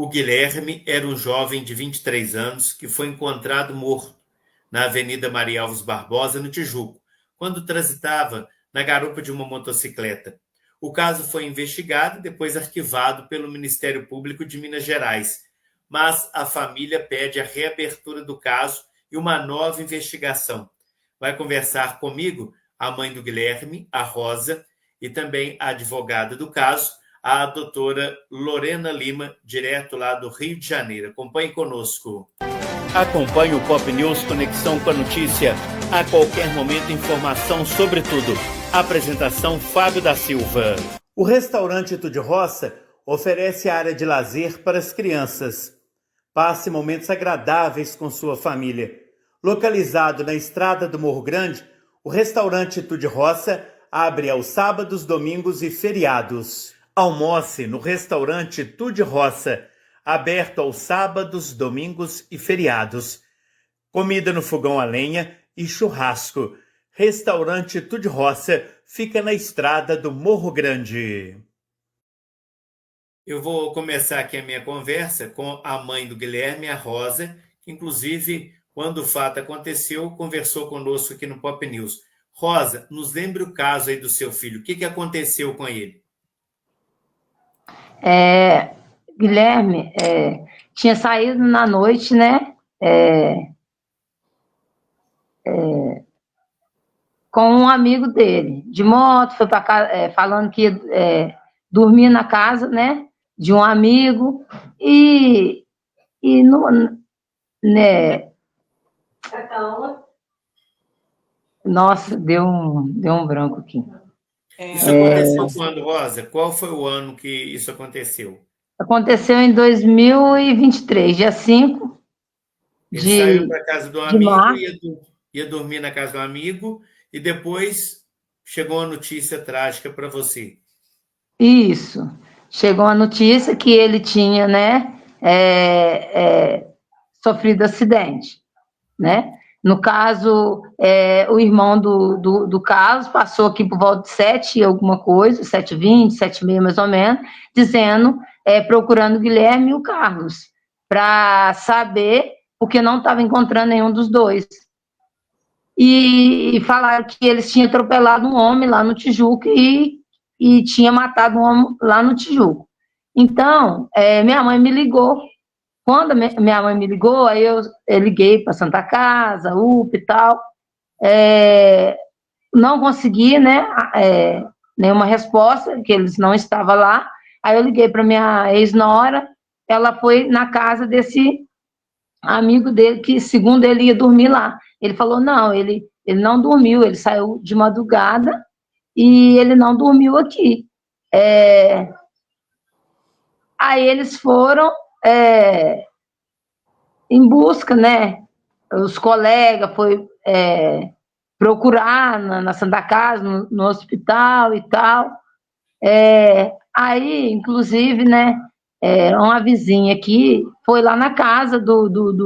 O Guilherme era um jovem de 23 anos que foi encontrado morto na Avenida Maria Alves Barbosa, no Tijuco, quando transitava na garupa de uma motocicleta. O caso foi investigado e depois arquivado pelo Ministério Público de Minas Gerais, mas a família pede a reabertura do caso e uma nova investigação. Vai conversar comigo a mãe do Guilherme, a Rosa, e também a advogada do caso, a doutora Lorena Lima, direto lá do Rio de Janeiro. Acompanhe conosco. Acompanhe o Pop News Conexão com a Notícia. A qualquer momento, informação sobre tudo. Apresentação Fábio da Silva. O restaurante Tudo de Roça oferece área de lazer para as crianças. Passe momentos agradáveis com sua família. Localizado na estrada do Morro Grande, o restaurante Tudo de Roça abre aos sábados, domingos e feriados. Almoce no restaurante Tudo de Roça, aberto aos sábados, domingos e feriados. Comida no fogão a lenha e churrasco. Restaurante Tudo de Roça fica na estrada do Morro Grande. Eu vou começar aqui a minha conversa com a mãe do Guilherme, a Rosa, que inclusive, quando o fato aconteceu, conversou conosco aqui no Pop News. Rosa, nos lembre o caso aí do seu filho. O que aconteceu com ele? Guilherme tinha saído na noite, né? Com um amigo dele, de moto, foi para casa, falando que ia dormir na casa, né? De um amigo, e né? Nossa, deu um branco aqui. Isso aconteceu quando, Rosa? Qual foi o ano que isso aconteceu? Aconteceu em 2023, dia 5 Ele saiu para a casa do amigo, ia dormir na casa do amigo, e depois chegou a notícia trágica para você. Isso. Chegou a notícia que ele tinha, né, sofrido acidente, né? No caso, o irmão do Carlos passou aqui por volta de 7 alguma coisa, 7h20, 7h30 mais ou menos, dizendo, procurando o Guilherme e o Carlos, para saber, porque não estava encontrando nenhum dos dois. E falaram que eles tinham atropelado um homem lá no Tijuco e tinha matado um homem lá no Tijuco. Então, minha mãe me ligou. Quando minha mãe me ligou, aí eu liguei para Santa Casa, UPA e tal. Não consegui, né, nenhuma resposta, que eles não estavam lá. Aí eu liguei para minha ex-nora, ela foi na casa desse amigo dele, que segundo ele ia dormir lá. Ele falou, não, ele não dormiu, ele saiu de madrugada e ele não dormiu aqui. Aí eles foram em busca, né? Os colegas foram procurar na Santa Casa, no hospital e tal. Aí, inclusive, né? Uma vizinha aqui foi lá na casa do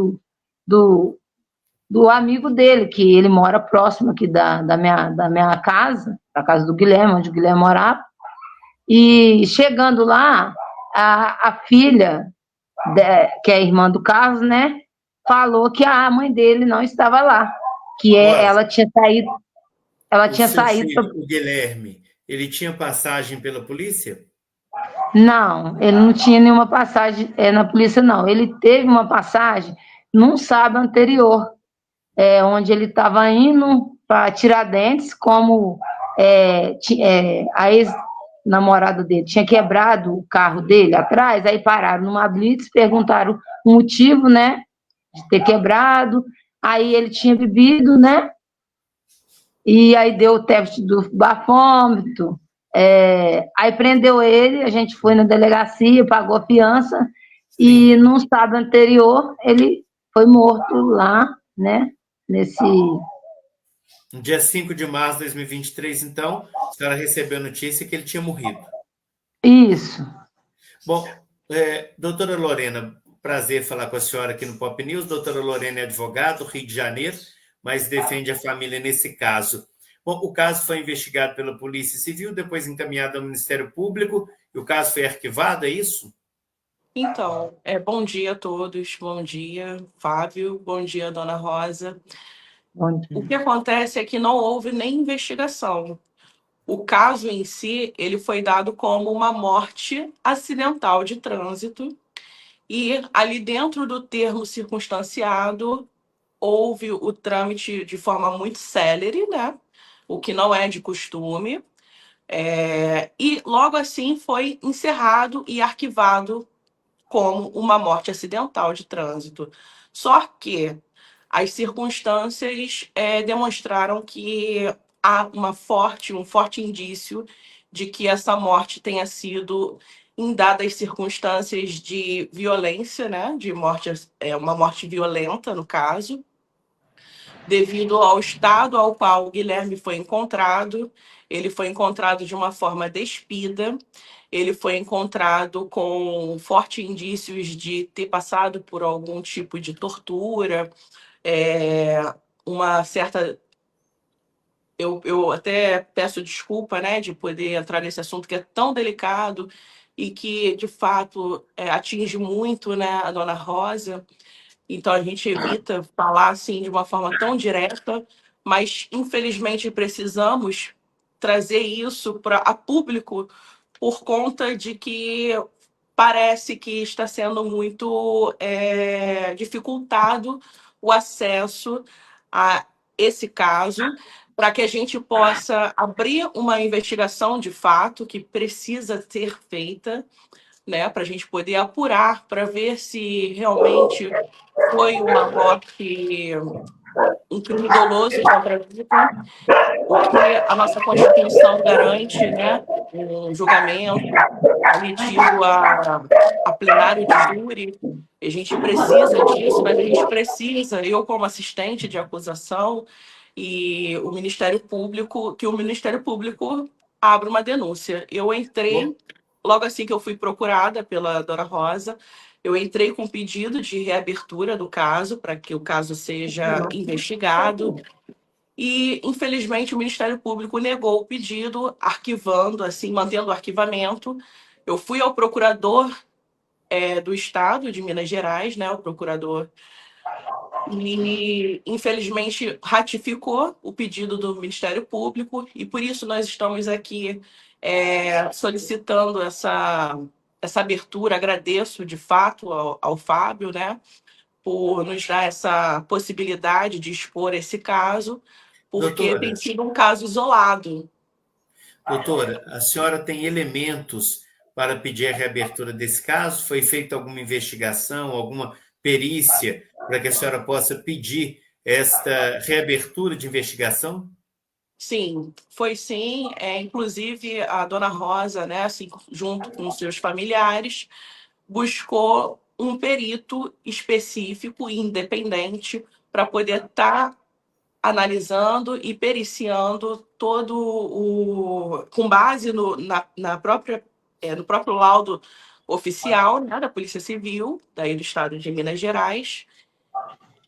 amigo dele, que ele mora próximo aqui da minha casa, da casa do Guilherme, onde o Guilherme morava. E chegando lá, a filha, que é a irmã do Carlos, né, falou que a mãe dele não estava lá, que ela tinha saído. O Guilherme, ele tinha passagem pela polícia? Não, ele não tinha nenhuma passagem na polícia, não. Ele teve uma passagem num sábado anterior, onde ele estava indo para Tiradentes, como a ex-namorada dele tinha quebrado o carro dele atrás, aí pararam numa blitz, perguntaram o motivo, né, de ter quebrado, aí ele tinha bebido, né, e aí deu o teste do bafômetro, aí prendeu ele, a gente foi na delegacia, pagou a fiança, e num sábado anterior ele foi morto lá, né, No dia 5 de março de 2023, então, a senhora recebeu a notícia que ele tinha morrido. Isso. Bom, doutora Lorena, prazer falar com a senhora aqui no Pop News. Doutora Lorena é advogada do Rio de Janeiro, mas defende a família nesse caso. Bom, o caso foi investigado pela Polícia Civil, depois encaminhado ao Ministério Público, e o caso foi arquivado, é isso? Então, bom dia a todos, bom dia, Fábio, bom dia, Dona Rosa. Bom O dia. que acontece é que não houve nem investigação. O caso em si, ele foi dado como uma morte acidental de trânsito e ali dentro do termo circunstanciado houve o trâmite de forma muito célere, né? O que não é de costume. E logo assim foi encerrado e arquivado como uma morte acidental de trânsito. Só que as circunstâncias demonstraram que há um forte indício de que essa morte tenha sido em dadas circunstâncias de violência, né, de morte, uma morte violenta, no caso, devido ao estado ao qual o Guilherme foi encontrado. Ele foi encontrado de uma forma despida, ele foi encontrado com fortes indícios de ter passado por algum tipo de tortura, é, uma certa. Eu até peço desculpa, né, de poder entrar nesse assunto que é tão delicado e que, de fato, atinge muito, né, a Dona Rosa. Então a gente evita falar assim de uma forma tão direta, mas infelizmente precisamos trazer isso para a público por conta de que parece que está sendo muito dificultado o acesso a esse caso, para que a gente possa abrir uma investigação de fato que precisa ser feita, né, para a gente poder apurar, para ver se realmente foi uma morte, um crime doloso contra a vida, o que a nossa Constituição garante, né, um julgamento admitido a plenário de júri. A gente precisa disso, mas a gente precisa, eu como assistente de acusação e o Ministério Público, que o Ministério Público abra uma denúncia. Eu entrei, logo assim que eu fui procurada pela Dona Rosa, eu entrei com pedido de reabertura do caso, para que o caso seja investigado, e, infelizmente, o Ministério Público negou o pedido, arquivando, assim, mantendo o arquivamento. Eu fui ao procurador do Estado de Minas Gerais, né, o procurador, e, infelizmente, ratificou o pedido do Ministério Público, e por isso nós estamos aqui solicitando essa abertura. Agradeço, de fato, ao Fábio, né, por nos dar essa possibilidade de expor esse caso, porque tem Doutora, sido um caso isolado. doutora, a senhora tem elementos para pedir a reabertura desse caso? Foi feita alguma investigação, alguma perícia para que a senhora possa pedir esta reabertura de investigação? Sim, foi sim. Inclusive, a Dona Rosa, né, assim, junto com seus familiares, buscou um perito específico e independente para poder estar analisando e periciando todo com base na própria, no próprio laudo oficial, né, da Polícia Civil, daí do Estado de Minas Gerais,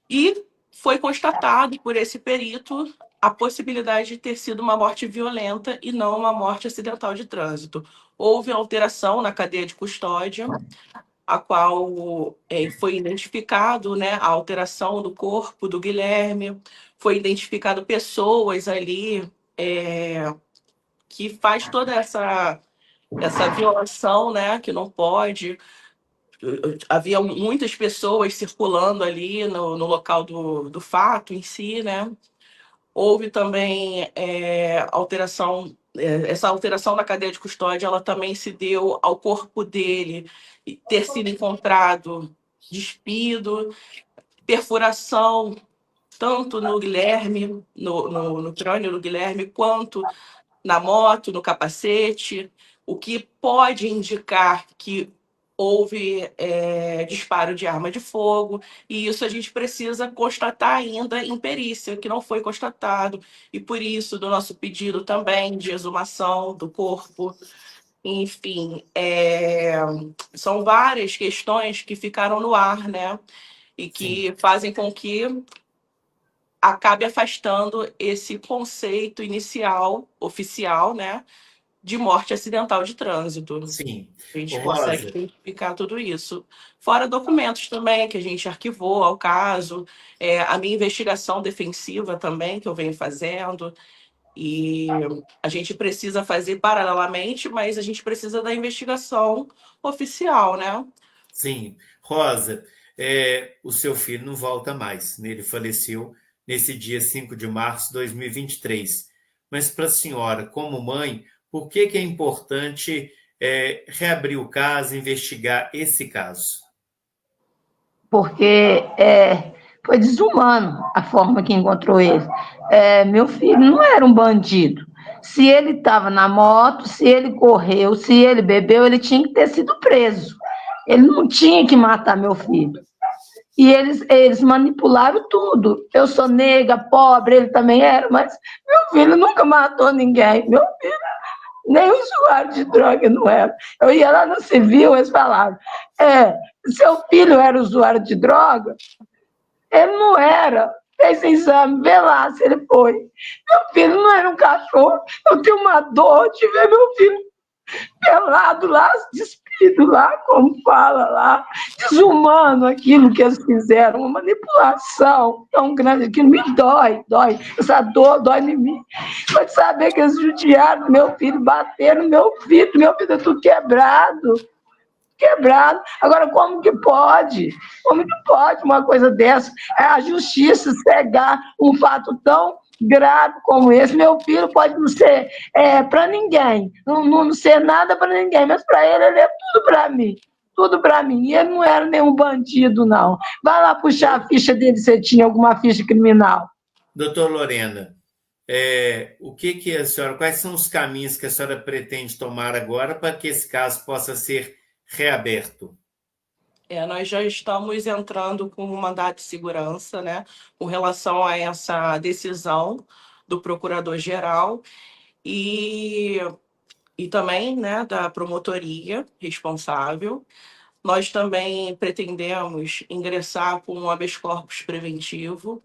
e foi constatado por esse perito a possibilidade de ter sido uma morte violenta e não uma morte acidental de trânsito. Houve alteração na cadeia de custódia, a qual foi identificado, né, a alteração do corpo do Guilherme, foi identificado pessoas ali que faz toda essa violação, né, que não pode. Havia muitas pessoas circulando ali no local do fato em si, né? Houve também alteração, essa alteração na cadeia de custódia, ela também se deu ao corpo dele ter sido encontrado despido, perfuração, tanto no Guilherme, no crânio do Guilherme, quanto na moto, no capacete, o que pode indicar que houve disparo de arma de fogo, e isso a gente precisa constatar ainda em perícia, que não foi constatado, e por isso do nosso pedido também de exumação do corpo. Enfim, são várias questões que ficaram no ar, né? E que fazem com que acabe afastando esse conceito inicial, oficial, né, de morte acidental de trânsito. Sim. A gente Ô, consegue Rosa, identificar tudo isso. Fora documentos também que a gente arquivou ao caso, a minha investigação defensiva também, que eu venho fazendo. E a gente precisa fazer paralelamente, mas a gente precisa da investigação oficial, né? sim. Rosa, o seu filho não volta mais, né? Ele faleceu nesse dia 5 de março de 2023. Mas para a senhora, como mãe, por que é importante reabrir o caso, investigar esse caso? Porque foi desumano a forma que encontrou ele. Meu filho não era um bandido. Se ele estava na moto, se ele correu, se ele bebeu, ele tinha que ter sido preso. Ele não tinha que matar meu filho. E eles manipularam tudo. Eu sou nega, pobre, ele também era, mas meu filho nunca matou ninguém. Meu filho nem usuário de droga não era. Eu ia lá no civil, eles falavam, seu filho era usuário de droga? Ele não era. Fez exame, vê lá se ele foi. Meu filho não era um cachorro. Eu tenho uma dor de ver meu filho pelado lá, despido lá, como fala lá, desumano aquilo que eles fizeram, uma manipulação tão grande que me dói, essa dor dói em mim. Pode saber que eles judiaram meu filho, bateram no meu filho é tudo quebrado. Agora, como que pode? Como que pode uma coisa dessa? A justiça cegar um fato tão grave como esse. Meu filho pode não ser para ninguém, não ser nada para ninguém, mas para ele é tudo para mim. Tudo para mim. E ele não era nenhum bandido, não. Vai lá puxar a ficha dele se tinha alguma ficha criminal. Doutor Lorena, quais são os caminhos que a senhora pretende tomar agora para que esse caso possa ser reaberto? Nós já estamos entrando com um mandato de segurança, né, com relação a essa decisão do procurador-geral e também, né, da promotoria responsável. Nós também pretendemos ingressar com um habeas corpus preventivo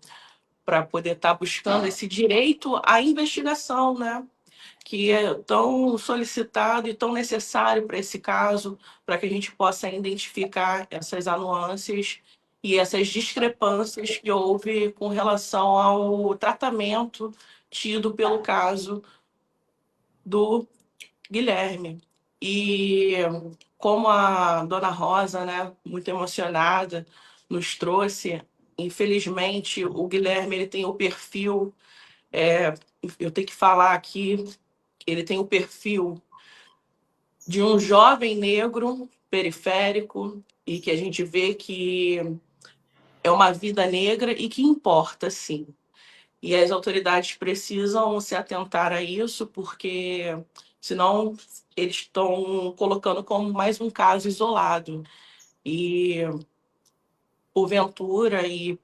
para poder estar buscando esse direito à investigação, né? Que é tão solicitado e tão necessário para esse caso, para que a gente possa identificar essas anuâncias e essas discrepâncias que houve com relação ao tratamento tido pelo caso do Guilherme. E como a dona Rosa, né, muito emocionada, nos trouxe, infelizmente, o Guilherme ele tem o perfil, eu tenho que falar aqui, ele tem o perfil de um jovem negro periférico e que a gente vê que é uma vida negra e que importa, sim. E as autoridades precisam se atentar a isso, porque senão eles estão colocando como mais um caso isolado. E porventura, e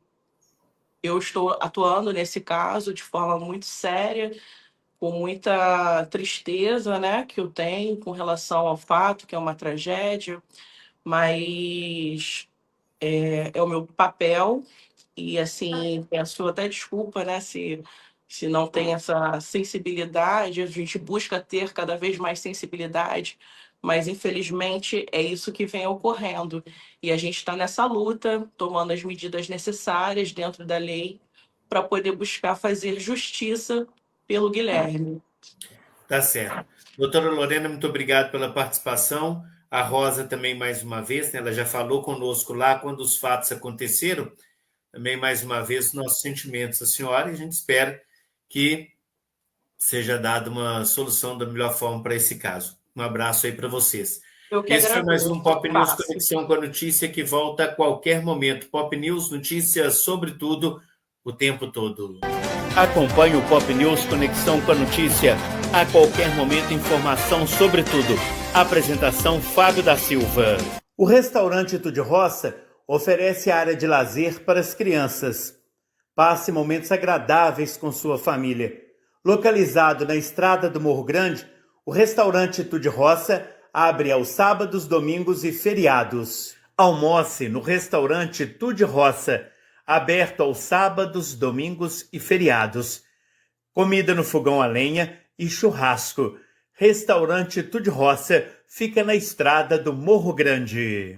eu estou atuando nesse caso de forma muito séria, com muita tristeza, né, que eu tenho com relação ao fato, que é uma tragédia, mas é o meu papel e, assim, peço até desculpa, né, se não tem essa sensibilidade, a gente busca ter cada vez mais sensibilidade, mas, infelizmente, é isso que vem ocorrendo. E a gente está nessa luta, tomando as medidas necessárias dentro da lei para poder buscar fazer justiça pelo Guilherme. Tá certo. Doutora Lorena, muito obrigado pela participação. A Rosa também, mais uma vez, né, ela já falou conosco lá quando os fatos aconteceram. Também, mais uma vez, nossos sentimentos à senhora e a gente espera que seja dada uma solução da melhor forma para esse caso. Um abraço aí para vocês. Eu que Esse foi mais agradeço. um Pop News Passo. Conexão com a Notícia que volta a qualquer momento. Pop News, notícias sobre tudo, o tempo todo. Acompanhe o Pop News Conexão com a Notícia. A qualquer momento, informação sobre tudo. Apresentação Fábio da Silva. O restaurante Tudo de Roça oferece área de lazer para as crianças. Passe momentos agradáveis com sua família. Localizado na estrada do Morro Grande, o restaurante Tudo de Roça abre aos sábados, domingos e feriados. Almoce no restaurante Tudo de Roça, aberto aos sábados, domingos e feriados. Comida no fogão a lenha e churrasco. Restaurante Tudo Roça fica na estrada do Morro Grande.